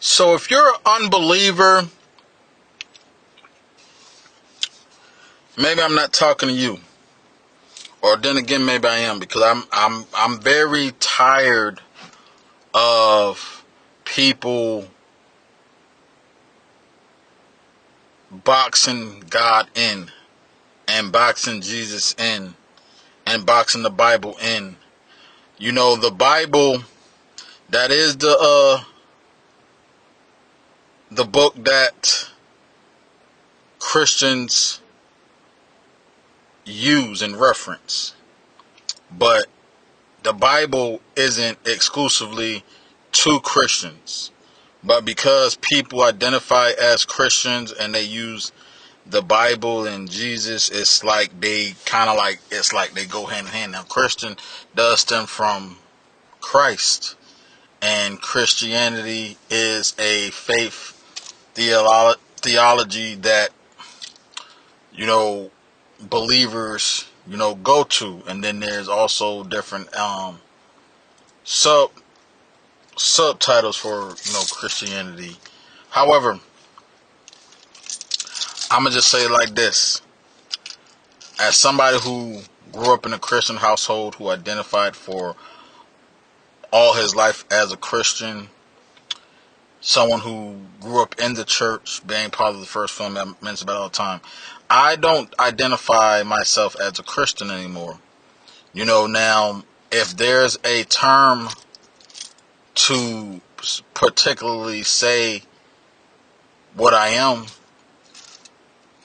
So if you're an unbeliever, maybe I'm not talking to you. Or then again, maybe I am, because I'm very tired of people boxing God in and boxing Jesus in and boxing the Bible in. You know, the Bible, that is the book that Christians use and reference. But the Bible isn't exclusively to Christians. But because people identify as Christians and they use the Bible and Jesus, it's like it's like they go hand in hand. Now, Christian does stem from Christ, and Christianity is a faith theology that, believers, go to. And then there's also different subtitles for, Christianity. However, I'm going to just say it like this. As somebody who grew up in a Christian household, who identified for all his life as a Christian, someone who grew up in the church, being part of the first family I mention about all the time, I don't identify myself as a Christian anymore. Now, if there's a term to particularly say what I am,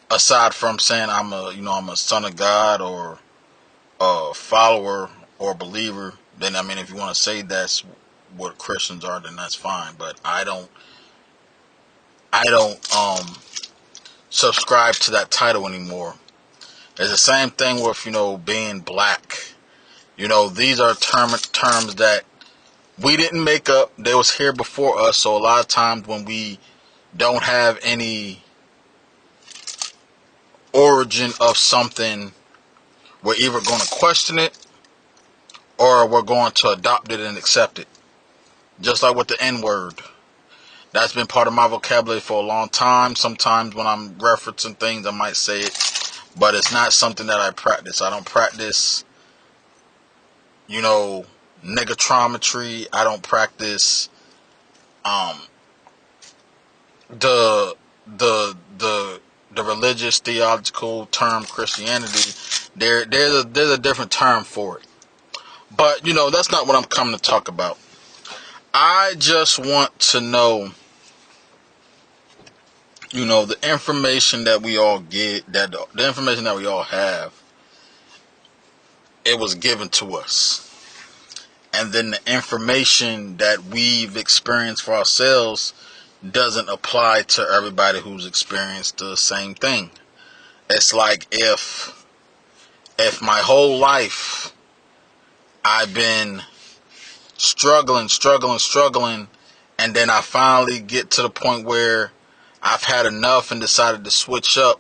aside from saying I'm a son of God or a follower or believer, then if you want to say that's what Christians are, then that's fine. But I don't subscribe to that title anymore. It's the same thing with being black. These are terms that we didn't make up. They was here before us. So a lot of times when we don't have any origin of something, we're either going to question it or we're going to adopt it and accept it. Just like with the N-word. That's been part of my vocabulary for a long time. Sometimes when I'm referencing things, I might say it, but it's not something that I practice. I don't practice, negatrometry. I don't practice the religious theological term Christianity. There's a different term for it. But that's not what I'm coming to talk about. I just want to know, the information that we all get, that the information that we all have, it was given to us. And then the information that we've experienced for ourselves doesn't apply to everybody who's experienced the same thing. It's like if my whole life I've been struggling, and then I finally get to the point where I've had enough and decided to switch up,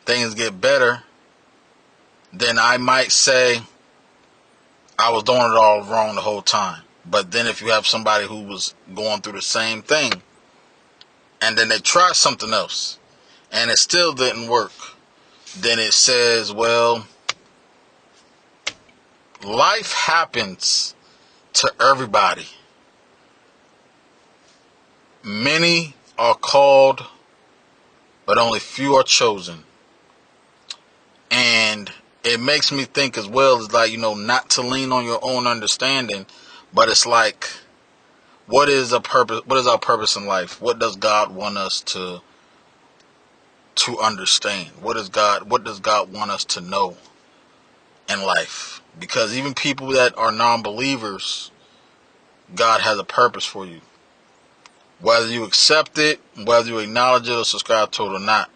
things get better, then I might say I was doing it all wrong the whole time. But then if you have somebody who was going through the same thing, and then they try something else, and it still didn't work, then it says, well, life happens to everybody. Many are called, but only few are chosen. And it makes me think as well, is like, not to lean on your own understanding, but it's like, what is our purpose in life? What does God want us to understand? What does God want us to know in life? Because even people that are non-believers, God has a purpose for you. Whether you accept it, whether you acknowledge it or subscribe to it or not,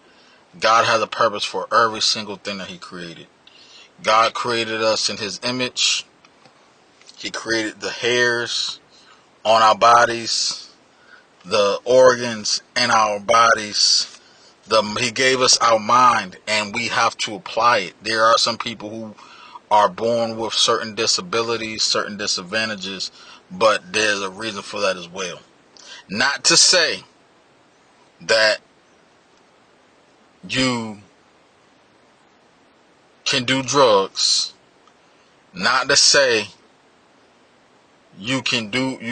God has a purpose for every single thing that He created. God created us in His image. He created the hairs on our bodies, the organs in our bodies. He gave us our mind, and we have to apply it. There are some people who are born with certain disabilities, certain disadvantages, but there's a reason for that as well. Not to say that you can do drugs. Not to say you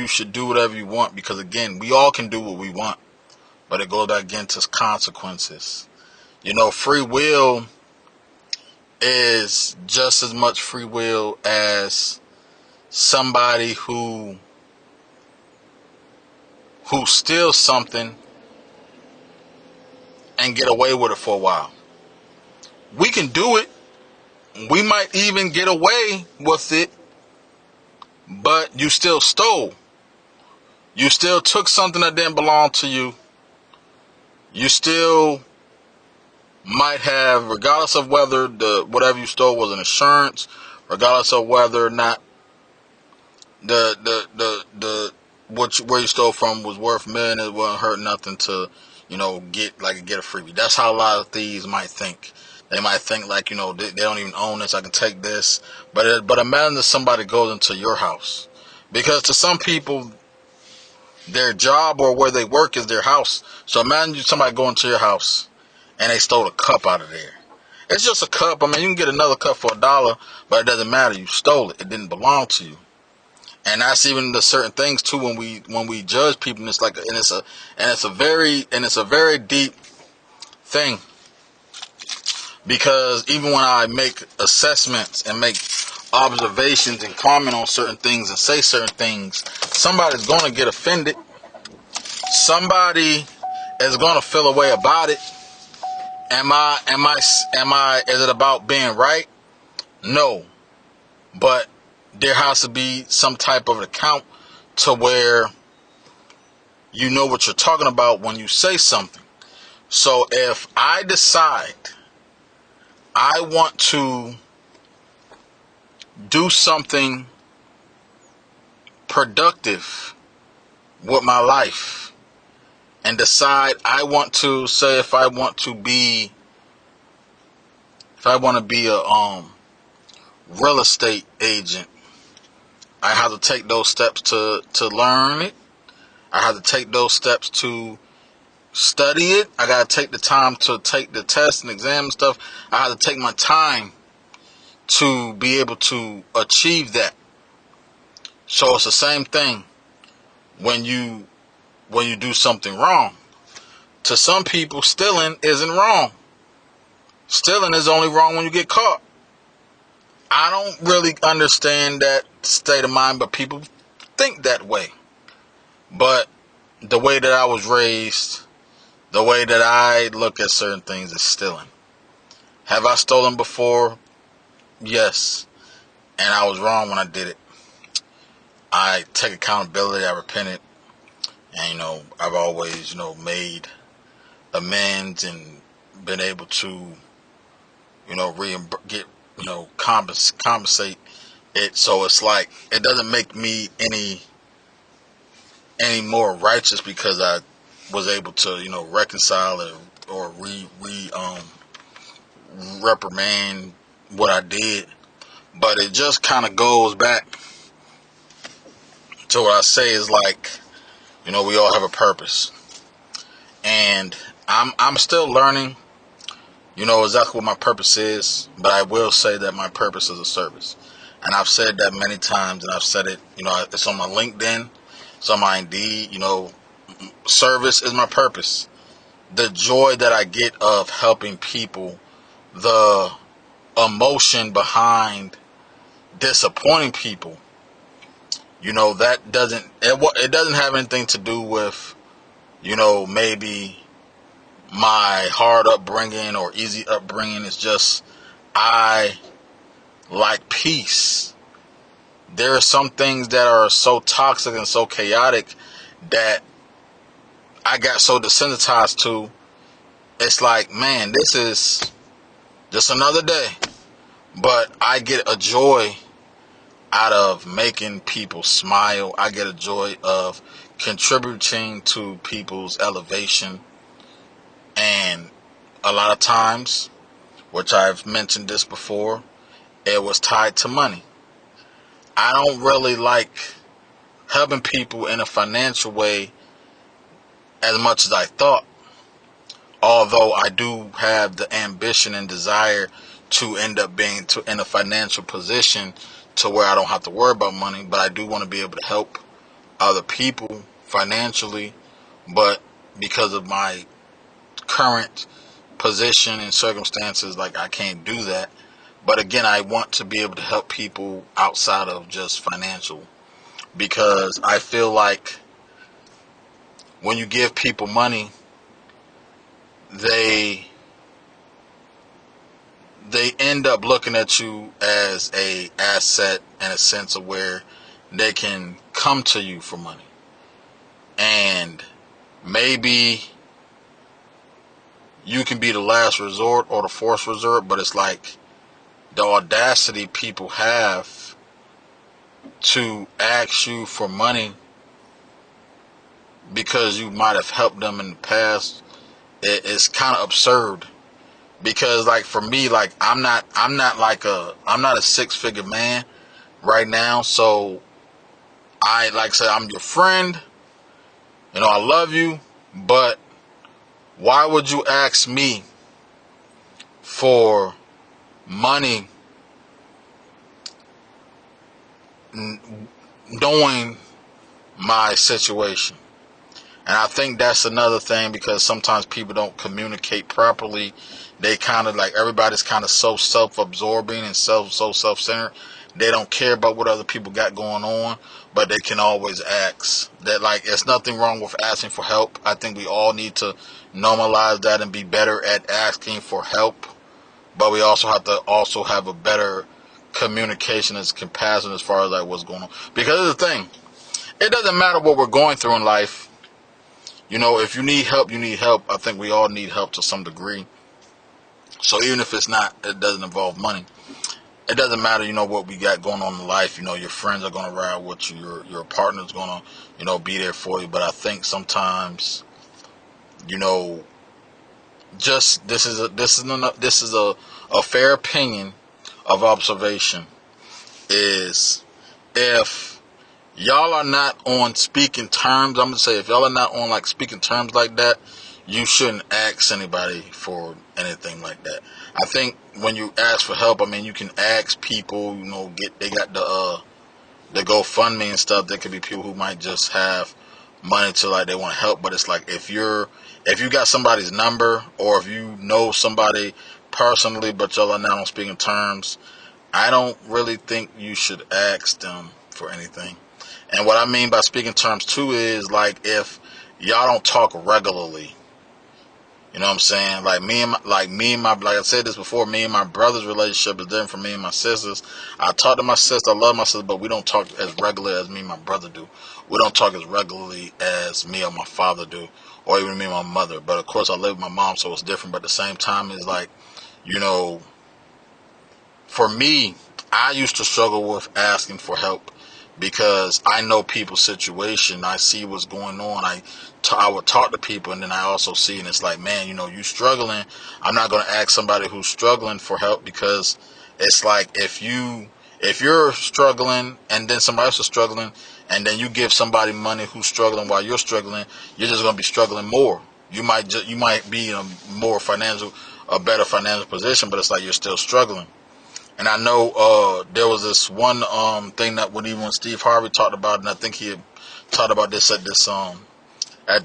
should do whatever you want, because again, we all can do what we want, but it goes back again to consequences. Free will is just as much free will as somebody who steals something and get away with it for a while. We can do it. We might even get away with it, but you still stole. You still took something that didn't belong to you. You still might have, regardless of whether whatever you stole was an insurance, regardless of whether or not where you stole from was worth millions, it wouldn't hurt nothing to, get a freebie. That's how a lot of thieves might think. They might think they don't even own this. I can take this, but imagine if somebody goes into your house, because to some people, their job or where they work is their house. So imagine somebody going to your house and they stole a cup out of there. It's just a cup. I mean, you can get another cup for $1, but it doesn't matter. You stole it. It didn't belong to you. And that's even the certain things too when we judge people. And it's a very deep thing, because even when I make assessments and make observations and comment on certain things and say certain things, somebody's going to get offended. Somebody is going to feel a way about it. Is it about being right? No. But there has to be some type of account to where you know what you're talking about when you say something. So if I decide I want to do something productive with my life and decide I want to, say if I want to be a real estate agent, I have to take those steps to learn it. I have to take those steps to study it. I got to take the time to take the test and exam and stuff. I have to take my time to be able to achieve that. So it's the same thing when you do something wrong. To some people, stealing isn't wrong. Stealing is only wrong when you get caught. I don't really understand that state of mind, but people think that way. But the way that I was raised, the way that I look at certain things is stealing. Have I stolen before? Yes. And I was wrong when I did it. I take accountability. I repented. And, I've always, made amends and been able to, compensate it. So it's like, it doesn't make me any more righteous because I was able to, reconcile it or reprimand what I did. But it just kind of goes back to what I say is like, we all have a purpose. And I'm still learning, exactly what my purpose is. But I will say that my purpose is a service. And I've said that many times, and I've said it, it's on my LinkedIn, it's on my Indeed, service is my purpose. The joy that I get of helping people, the emotion behind disappointing people, that it doesn't have anything to do with, maybe my hard upbringing or easy upbringing. It's just, I like peace. There are some things that are so toxic and so chaotic that I got so desensitized to. It's like, man, this is just another day. But I get a joy out of making people smile. I get a joy of contributing to people's elevation. And a lot of times, which I've mentioned this before, it was tied to money. I don't really like helping people in a financial way as much as I thought. Although I do have the ambition and desire to end up being in a financial position to where I don't have to worry about money, but I do want to be able to help other people financially. But because of my current position and circumstances, like, I can't do that. But again, I want to be able to help people outside of just financial, because I feel like when you give people money, they end up looking at you as a asset, in a sense of where they can come to you for money. And maybe you can be the last resort or the fourth resort, but it's like the audacity people have to ask you for money because you might have helped them in the past. It's kind of absurd, because like for me, like I'm not a six-figure man right now. So I, like I said, I'm your friend, I love you, but why would you ask me for money knowing my situation? And I think that's another thing, because sometimes people don't communicate properly. They kind of like, everybody's kind of so self-absorbing and so self-centered. They don't care about what other people got going on, but they can always ask. That, like, there's nothing wrong with asking for help. I think we all need to normalize that and be better at asking for help. But we also have to have a better communication and compassion as far as like what's going on. Because here's the thing, it doesn't matter what we're going through in life. If you need help, you need help. I think we all need help to some degree. So even if it doesn't involve money, it doesn't matter, what we got going on in life. Your friends are going to ride with you. Your partner's going to, be there for you. But I think sometimes, just this is a fair opinion of observation, is if y'all are not on speaking terms, I'm going to say, if y'all are not on like speaking terms like that, you shouldn't ask anybody for anything like that. I think when you ask for help, you can ask people, they got the GoFundMe and stuff. There could be people who might just have money to, like, they want to help. But it's like, if you got somebody's number, or if you know somebody personally, but y'all are not on speaking terms, I don't really think you should ask them for anything. And what I mean by speaking terms too is, like, if y'all don't talk regularly, you know what I'm saying? Like I said this before, me and my brother's relationship is different from me and my sisters. I talk to my sister, I love my sister, but we don't talk as regular as me and my brother do. We don't talk as regularly as me or my father do, or even me and my mother. But of course I live with my mom, so it's different. But at the same time, it's like, for me, I used to struggle with asking for help, because I know people's situation. I see what's going on. I would talk to people, and then I also see, and it's like, man, you struggling. I'm not going to ask somebody who's struggling for help, because it's like, if you're struggling and then somebody else is struggling, and then you give somebody money who's struggling while you're struggling, you're just going to be struggling more. You might be in a better financial position, but it's like you're still struggling. And I know there was this one thing that when Steve Harvey talked about, and I think he had talked about this at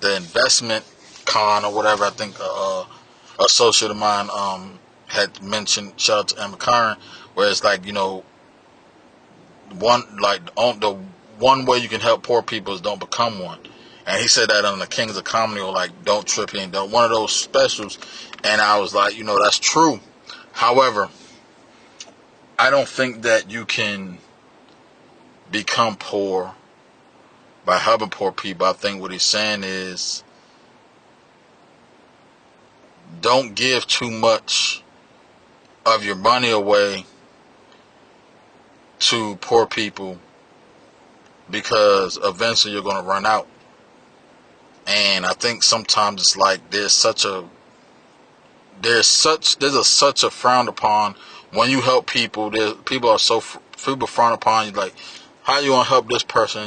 the investment con or whatever. I think a associate of mine had mentioned. Shout out to Emma Curran, where it's like, the one way you can help poor people is don't become one. And he said that on the Kings of Comedy, or like Don't Trip In, one of those specials. And I was like, that's true. However, I don't think that you can become poor by helping poor people. I think what he's saying is, don't give too much of your money away to poor people, because eventually you're going to run out. And I think sometimes it's like there's such a frown upon when you help people. People frown upon you, like, how you gonna help this person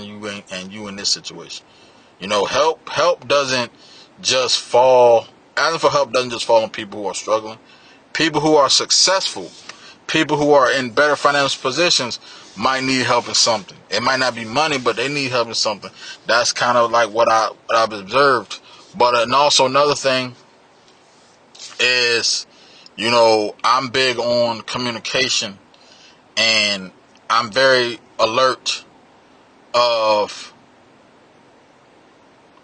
and you in this situation? Help doesn't just fall, asking for help doesn't just fall on people who are struggling. People who are successful, people who are in better financial positions might need help in something. It might not be money, but they need help in something. That's kind of like what I've observed. But and also another thing is, I'm big on communication, and I'm very alert of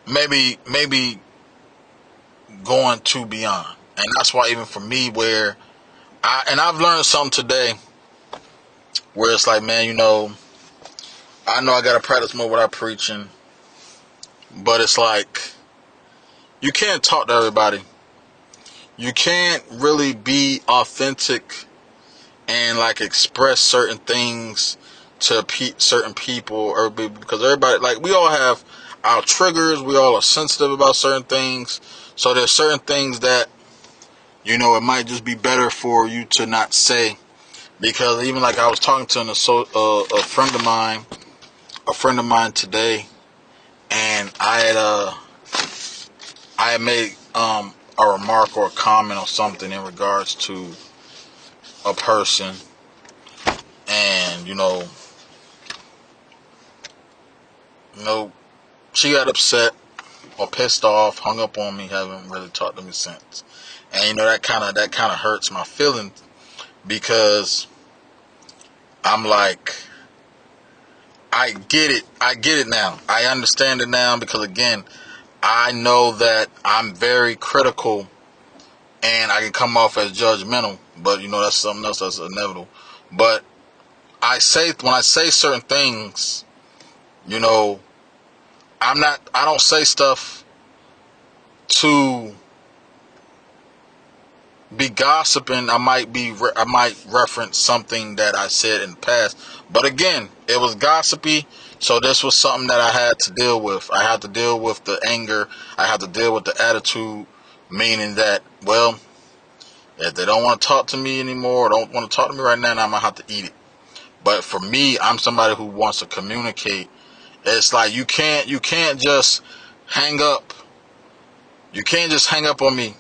maybe going to beyond. And that's why even for me, where I've learned something today where it's like, man, I know I gotta practice more without preaching, but it's like you can't talk to everybody. You can't really be authentic and like express certain things to certain people, or because everybody, like, we all have our triggers. We all are sensitive about certain things. So there's certain things that, it might just be better for you to not say, because even like I was talking to a friend of mine today, and I had made a remark or a comment or something in regards to a person, and she got upset or pissed off, hung up on me, haven't really talked to me since. And that kind of hurts my feelings, because I'm like, I get it now. I understand it now, because again, I know that I'm very critical and I can come off as judgmental, but that's something else that's inevitable. But when I say certain things, I don't say stuff to be gossiping. I might reference something that I said in the past, but again, it was gossipy. So this was something that I had to deal with. I had to deal with the anger. I had to deal with the attitude, meaning that, well, if they don't want to talk to me anymore, or don't want to talk to me right now, then I'm gonna have to eat it. But for me, I'm somebody who wants to communicate. It's like you can't just hang up. You can't just hang up on me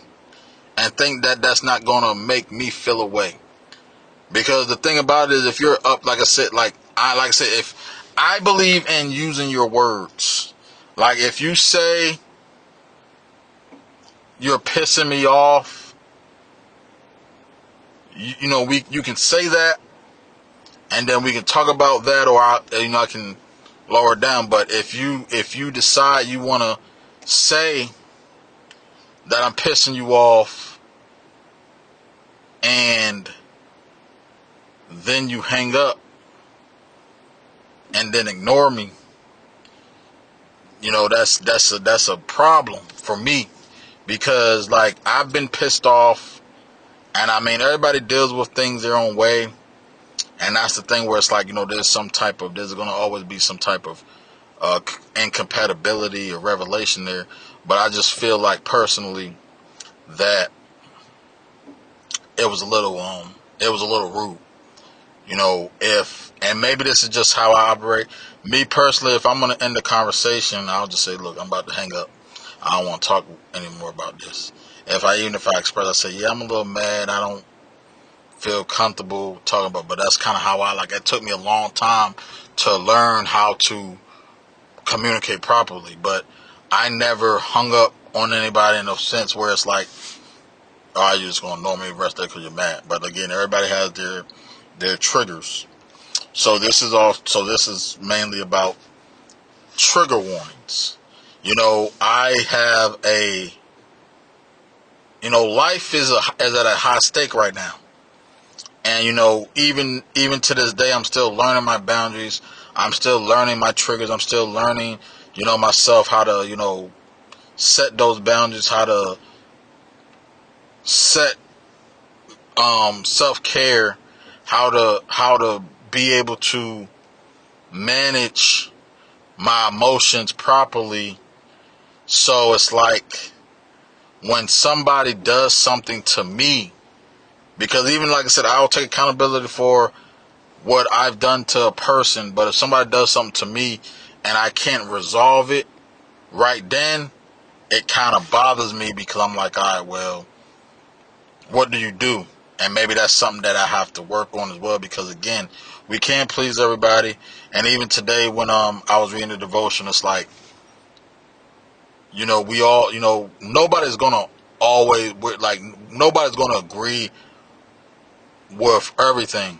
and think that that's not gonna make me feel away. Because the thing about it is, if you're up, like I said, if I believe in using your words. Like, if you say you're pissing me off, you can say that, and then we can talk about that, or I can lower it down. But if you decide you want to say that I'm pissing you off, and then you hang up and then ignore me, that's a problem for me, because like, I've been pissed off, and I mean, everybody deals with things their own way, and that's the thing where it's like, there's going to always be some type of incompatibility or revelation there. But I just feel like personally that it was a little rude. And maybe this is just how I operate. Me personally, if I'm going to end the conversation, I'll just say, look, I'm about to hang up. I don't want to talk anymore about this. If I express, I say, yeah, I'm a little mad. I don't feel comfortable talking about, but that's kind of how it took me a long time to learn how to communicate properly. But I never hung up on anybody in a sense where it's like, oh, you're just going to ignore me the rest of it because you're mad. But again, everybody has their triggers. So this is mainly about trigger warnings. I have life is at a high stake right now. And even to this day, I'm still learning my boundaries. I'm still learning my triggers. I'm still learning, myself, how to, set those boundaries, how to set self-care, how to be able to manage my emotions properly. So it's like, when somebody does something to me, because even like I said, I'll take accountability for what I've done to a person, but if somebody does something to me and I can't resolve it right then, it kind of bothers me because I'm like, all right, well, what do you do? And maybe that's something that I have to work on as well, because again, we can't please everybody. And even today when I was reading the devotion, it's like, we all, nobody's gonna always, like, nobody's gonna agree with everything,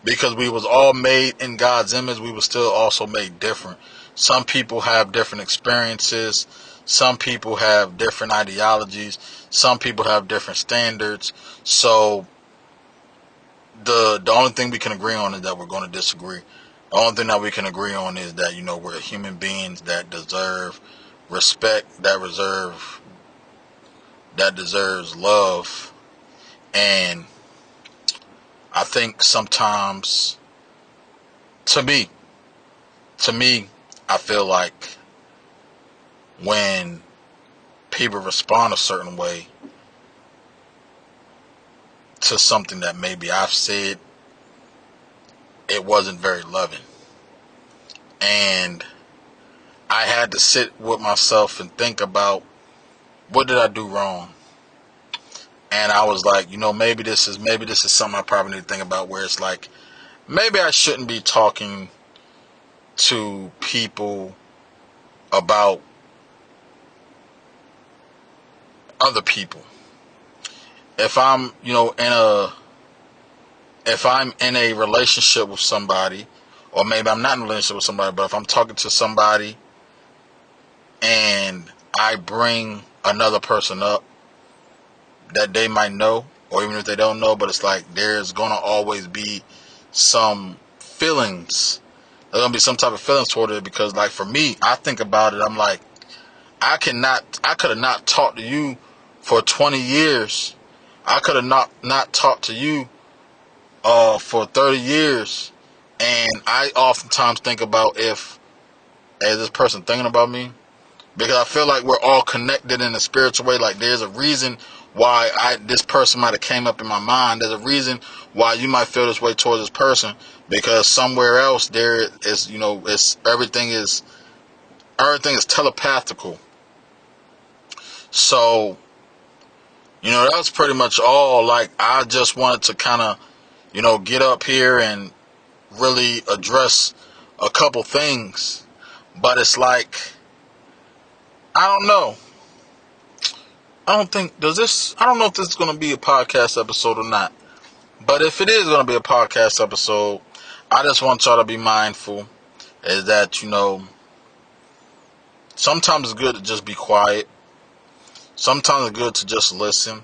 because we was all made in God's image. We were still also made different. Some people have different experiences. Some people have different ideologies. Some people have different standards. So the only thing we can agree on is that we're going to disagree. The only thing that we can agree on is that, we're human beings that deserve respect, that deserves love. And I think sometimes, to me, I feel like when people respond a certain way to something that maybe I've said, it wasn't very loving. And I had to sit with myself and think about, what did I do wrong? And I was like, maybe this is something I probably need to think about, where it's like, maybe I shouldn't be talking to people about other people. If I'm, if I'm in a relationship with somebody, or maybe I'm not in a relationship with somebody, but if I'm talking to somebody and I bring another person up that they might know, or even if they don't know, but it's like, there's going to always be some feelings. There's going to be some type of feelings toward it, because, like, for me, I think about it, I'm like, I could have not talked to you for 20 years. I could have not talked to you for 30 years. And I oftentimes think about, is this person thinking about me? Because I feel like we're all connected in a spiritual way. Like, there's a reason why this person might have came up in my mind. There's a reason why you might feel this way towards this person, because somewhere else there is, everything is telepathical. So, that was pretty much all. Like, I just wanted to kind of, get up here and really address a couple things. But it's like, I don't know. I don't know if this is going to be a podcast episode or not. But if it is going to be a podcast episode, I just want y'all to be mindful, is that, sometimes it's good to just be quiet. Sometimes it's good to just listen.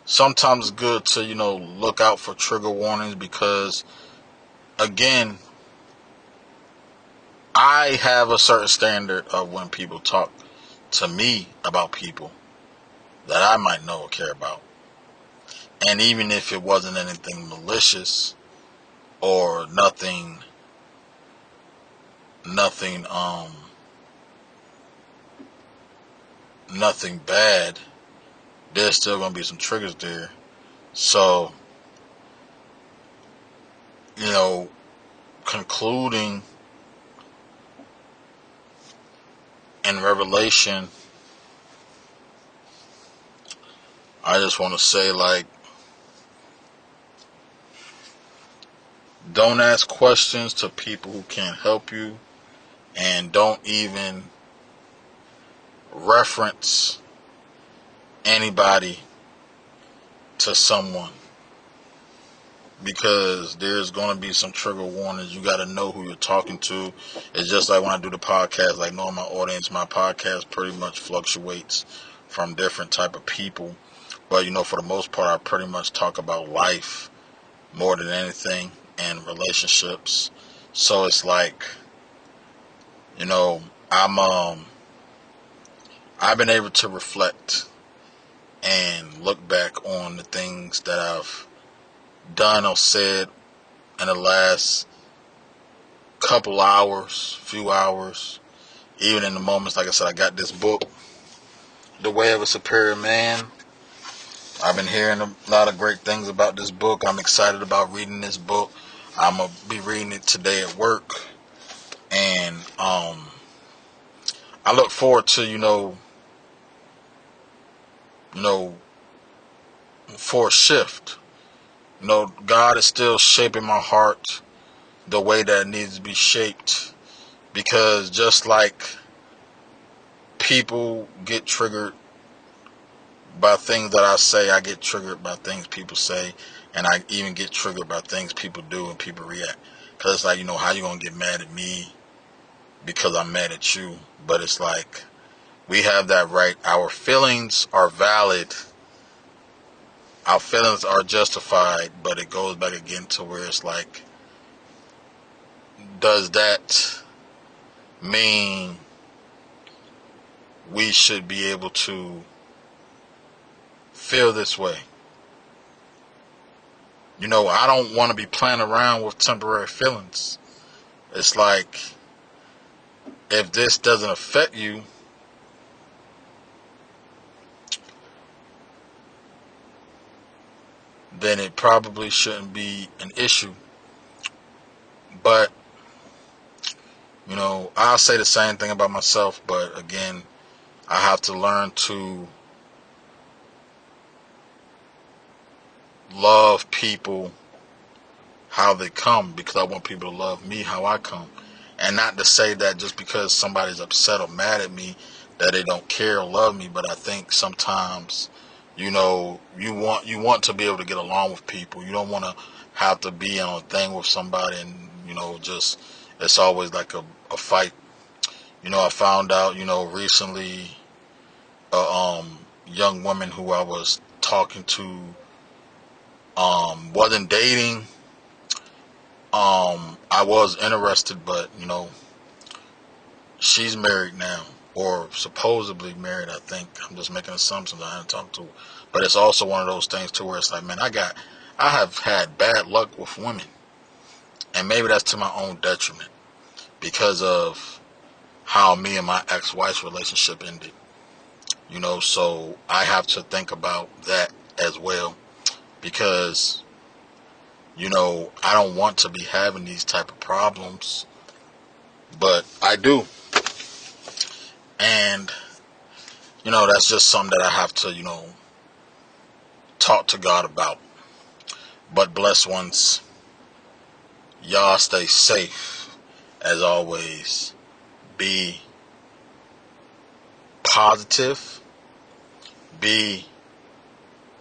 Sometimes it's good to, look out for trigger warnings, because, again, I have a certain standard of when people talk to me about people that I might know or care about. And even if it wasn't anything malicious or nothing bad, there's still going to be some triggers there. So, concluding in Revelation, I just want to say, like, don't ask questions to people who can't help you, and don't even reference anybody to someone, because there's going to be some trigger warnings. You got to know who you're talking to. It's just like when I do the podcast, like, knowing my audience, my podcast pretty much fluctuates from different type of people. But, for the most part, I pretty much talk about life more than anything, and relationships. So it's like, I've been able to reflect and look back on the things that I've done or said in the last few hours, even in the moments. Like I said, I got this book, The Way of a Superior Man. I've been hearing a lot of great things about this book. I'm excited about reading this book. I'm going to be reading it today at work. And I look forward to, you know, for a shift. You know, God is still shaping my heart the way that it needs to be shaped, because just like people get triggered by things that I say, I get triggered by things people say, and I even get triggered by things people do and people react. Because it's like, you know, how you gonna get mad at me because I'm mad at you? But it's like, we have that right. Our feelings are valid. Our feelings are justified, but it goes back again to where it's like, does that mean we should be able to feel this way? You know, I don't want to be playing around with temporary feelings. It's like, if this doesn't affect you, then it probably shouldn't be an issue. But, you know, I'll say the same thing about myself, but again, I have to learn to love people how they come, because I want people to love me how I come. And not to say that just because somebody's upset or mad at me that they don't care or love me, but I think sometimes, you know, you want to be able to get along with people. You don't want to have to be on a thing with somebody and, you know, just, it's always like a fight. You know, I found out, you know, recently a young woman who I was talking to wasn't dating. I was interested, but, you know, she's married now, or supposedly married, I think. I'm just making assumptions. I haven't talked to her. But it's also one of those things too where it's like, man, I have had bad luck with women. And maybe that's to my own detriment because of how me and my ex-wife's relationship ended. You know, so I have to think about that as well, because, you know, I don't want to be having these type of problems, but I do. And, you know, that's just something that I have to, you know, talk to God about. But blessed ones, y'all stay safe. As always, be positive, be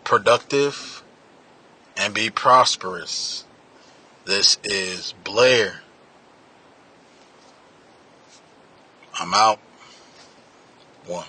productive, and be prosperous. This is Blair. I'm out. One.